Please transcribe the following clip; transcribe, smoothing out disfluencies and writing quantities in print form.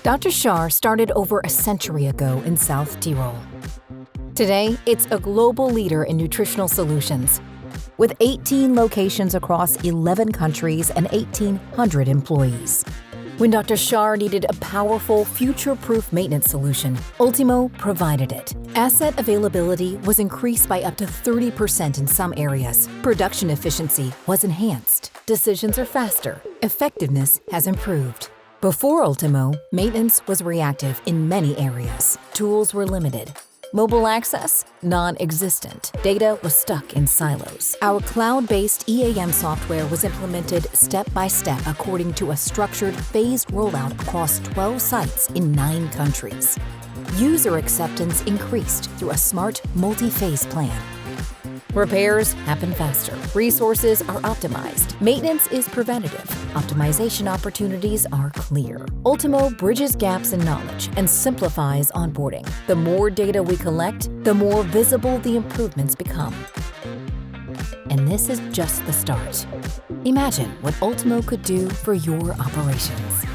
Dr. Schär started over a century ago in South Tyrol. Today, it's a global leader in nutritional solutions, with 18 locations across 11 countries and 1,800 employees. When Dr. Schär needed a powerful, future-proof maintenance solution, Ultimo provided it. Asset availability was increased by up to 30% in some areas. Production efficiency was enhanced. Decisions are faster. Effectiveness has improved. Before Ultimo, maintenance was reactive in many areas. Tools were limited. Mobile access? Non-existent. Data was stuck in silos. Our cloud-based EAM software was implemented step by step according to a structured, phased rollout across 12 sites in 9 countries. User acceptance increased through a smart, multi-phase plan. Repairs happen faster. Resources are optimized. Maintenance is preventative. Optimization opportunities are clear. Ultimo bridges gaps in knowledge and simplifies onboarding. The more data we collect, the more visible the improvements become. And this is just the start. Imagine what Ultimo could do for your operations.